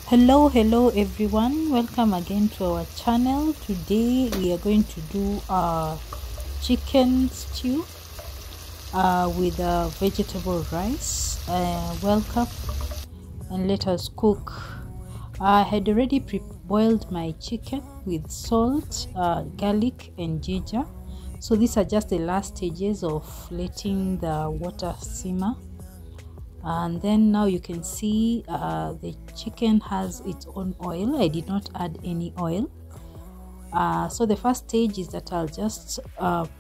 Hello everyone, welcome again to our channel. Today we are going to do a chicken stew with vegetable rice. Welcome, and let us cook. I had already pre-boiled my chicken with salt, garlic and ginger. So these are just the last stages of letting the water simmer. And then now you can see the chicken has its own oil. I did not add any oil. So the first stage is that I'll just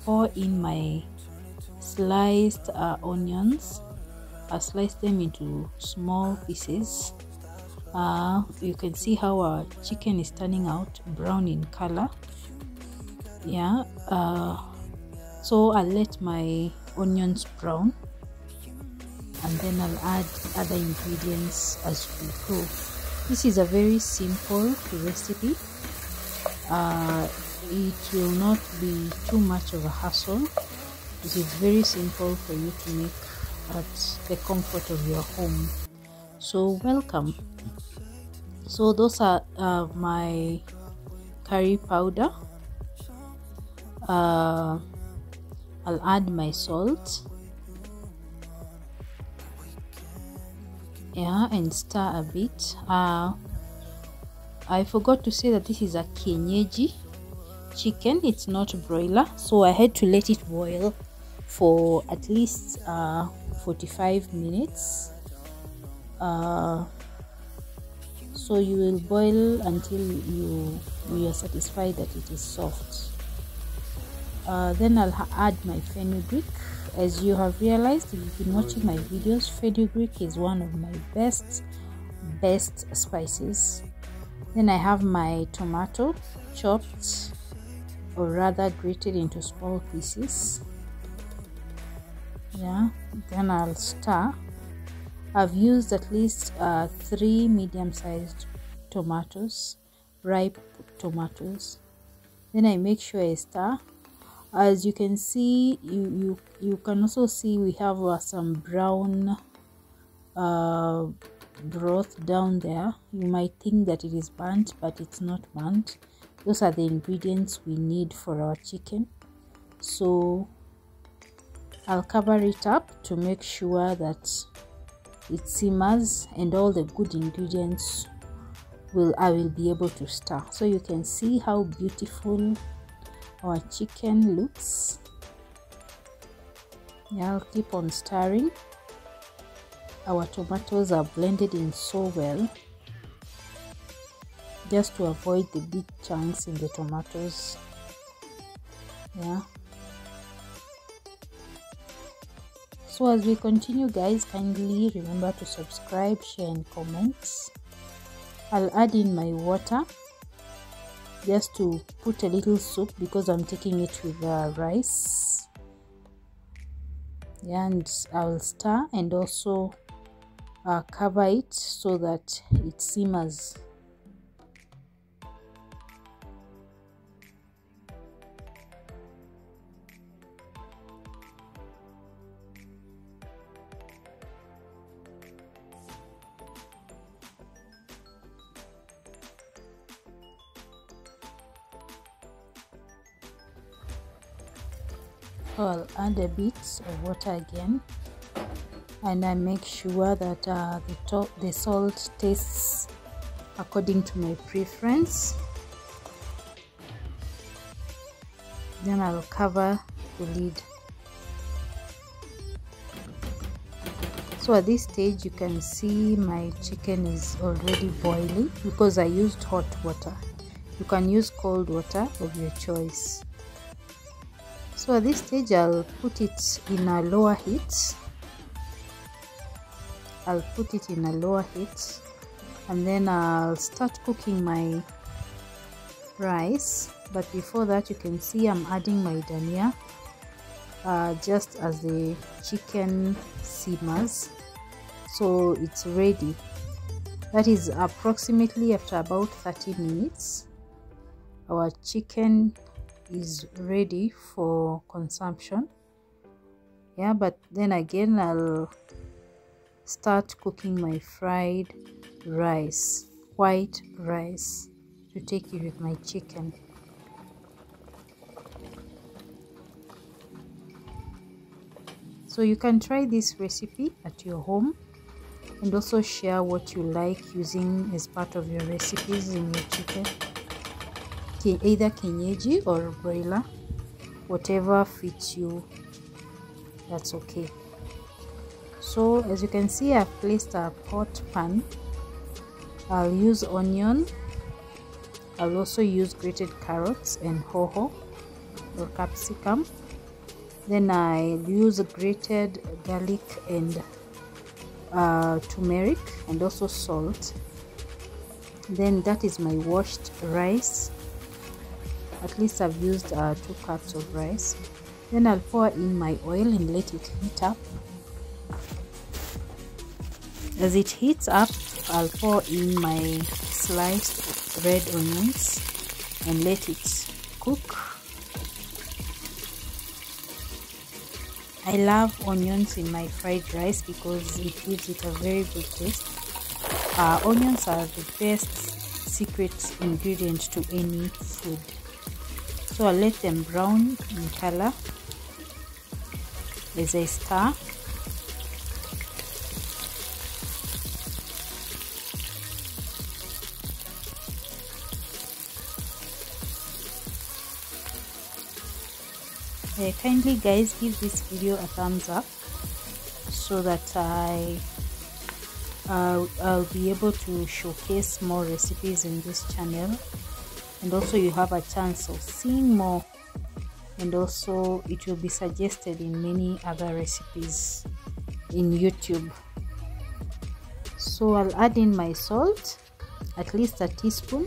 pour in my sliced onions. I'll slice them into small pieces. You can see how our chicken is turning out brown in color. Yeah. So I'll let my onions brown, and then I'll add other ingredients as we go. This is a very simple recipe. It will not be too much of a hassle. It is very simple for you to make at the comfort of your home. So welcome. So those are my curry powder. I'll add my salt. Yeah, and stir a bit. I forgot to say that this is a Kienyeji chicken. It's not broiler, so I had to let it boil for at least 45 minutes. So you will boil until you are satisfied that it is soft. Then I'll add my fenugreek. As you have realized, if you've been watching my videos, fenugreek is one of my best spices. Then I have my tomato chopped, or rather grated into small pieces. Yeah, then I'll stir. I've used at least 3 medium-sized tomatoes, ripe tomatoes. Then I make sure I stir. As you can see, you can also see we have some brown broth down there. You might think that it is burnt, but it's not burnt. Those are the ingredients we need for our chicken. So I'll cover it up to make sure that it simmers and all the good ingredients I will be able to stir. So you can see how beautiful our chicken looks. Yeah, I'll keep on stirring. Our tomatoes are blended in so well, just to avoid the big chunks in the tomatoes. Yeah. So as we continue, guys, kindly remember to subscribe, share and comment. I'll add in my water just to put a little soup, because I'm taking it with rice. Yeah, and I'll stir and also cover it so that it simmers. I'll add a bit of water again, and I make sure that the salt tastes according to my preference. Then I'll cover the lid. So at this stage you can see my chicken is already boiling, because I used hot water. You can use cold water of your choice. So at this stage I'll put it in a lower heat. And then I'll start cooking my rice. But before that, you can see I'm adding my dhania just as the chicken simmers. So it's ready. That is approximately after about 30 minutes. Our chicken is ready for consumption. Yeah, but then again I'll start cooking my fried rice. white rice to take it with my chicken. So you can try this recipe at your home and also share what you like using as part of your recipes in your chicken, either Kienyeji or broiler, whatever fits you, that's okay. So as you can see, I've placed a pot pan. I'll use onion. I'll also use grated carrots and hoho or capsicum. Then I'll use grated garlic and turmeric and also salt. Then that is my washed rice. At least I've used 2 cups of rice. Then I'll pour in my oil and let it heat up. As it heats up, I'll pour in my sliced red onions and let it cook. I love onions in my fried rice because it gives it a very good taste. Onions are the best secret ingredient to any food. So I'll let them brown in color as I stir. Kindly guys, give this video a thumbs up so that I'll be able to showcase more recipes in this channel, and also you have a chance of seeing more, and also it will be suggested in many other recipes in YouTube. So I'll add in my salt, at least a teaspoon,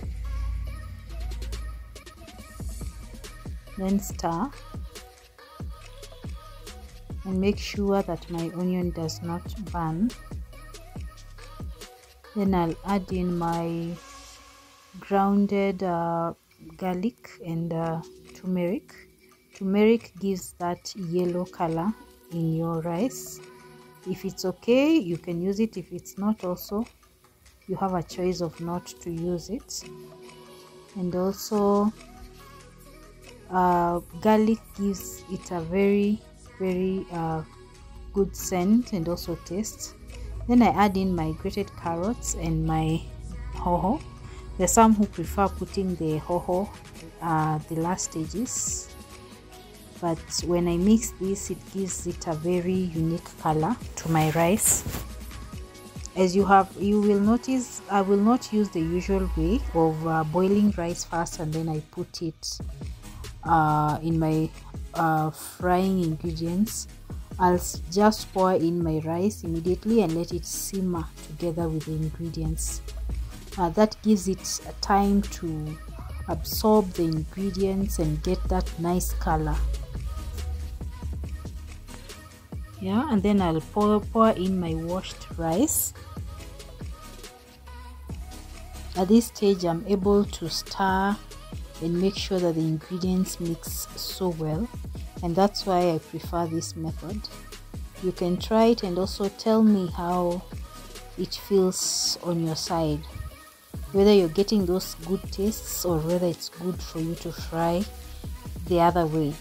then stir and make sure that my onion does not burn. Then I'll add in my grounded garlic and turmeric. Turmeric gives that yellow color in your rice. If it's okay, you can use it. If it's not, also you have a choice of not to use it. And also garlic gives it a very good scent and also taste. Then I add in my grated carrots and my hoho. There's some who prefer putting the hoho the last stages, but when I mix this, it gives it a very unique color to my rice. As you will notice, I will not use the usual way of boiling rice first and then I put it in my frying ingredients. I'll just pour in my rice immediately and let it simmer together with the ingredients. That gives it a time to absorb the ingredients and get that nice color. Yeah, and then I'll pour in my washed rice. At this stage, I'm able to stir and make sure that the ingredients mix so well, and that's why I prefer this method. You can try it and also tell me how it feels on your side, whether you're getting those good tastes or whether it's good for you to fry the other way.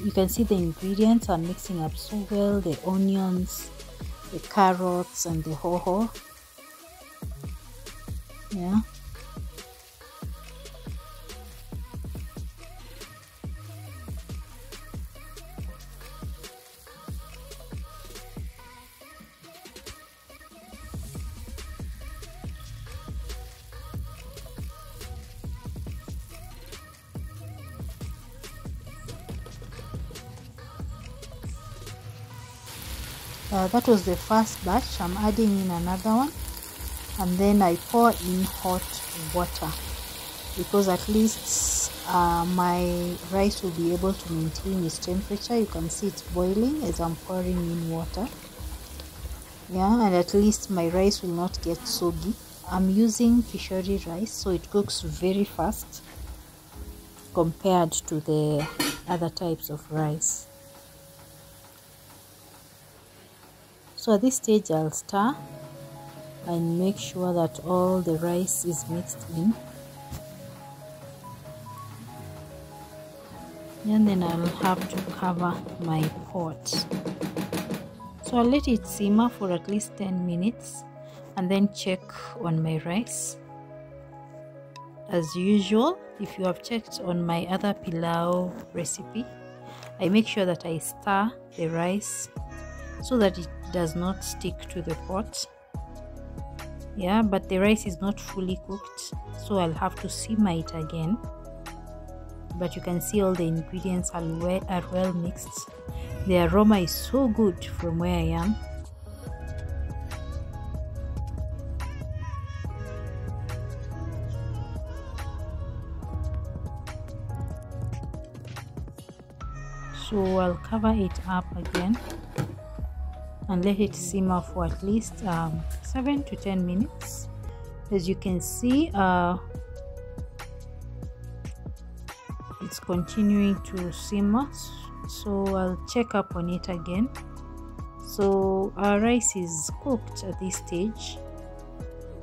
You can see the ingredients are mixing up so well, the onions, the carrots and the hoho. Yeah. That was the first batch. I'm adding in another one, and then I pour in hot water because at least my rice will be able to maintain its temperature. You can see it's boiling as I'm pouring in water. Yeah, and at least my rice will not get soggy. I'm using pishori rice, so it cooks very fast compared to the other types of rice. So at this stage I'll stir and make sure that all the rice is mixed in. And then I'll have to cover my pot. So I'll let it simmer for at least 10 minutes and then check on my rice. As usual, if you have checked on my other pilau recipe, I make sure that I stir the rice so that it does not stick to the pot. Yeah, but the rice is not fully cooked, so I'll have to simmer it again. But you can see all the ingredients are well mixed. The aroma is so good from where I am. So I'll cover it up again and let it simmer for at least 7 to 10 minutes. As you can see, it's continuing to simmer, so I'll check up on it again. So our rice is cooked at this stage,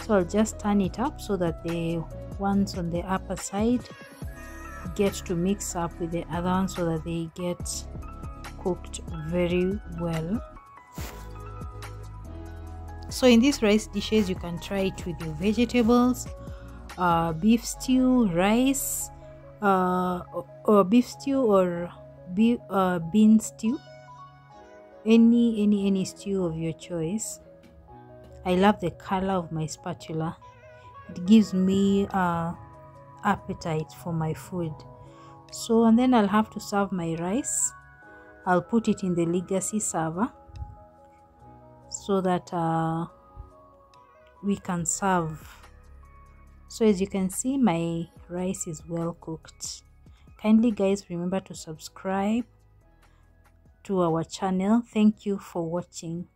so I'll just turn it up so that the ones on the upper side get to mix up with the other ones so that they get cooked very well. So in these rice dishes, you can try it with your vegetables, beef stew, rice, or beef stew, or bean stew, any stew of your choice. I love the color of my spatula. It gives me appetite for my food. So, and then I'll have to serve my rice. I'll put it in the legacy server so that we can serve. So as you can see, my rice is well cooked. Kindly guys, remember to subscribe to our channel. Thank you for watching.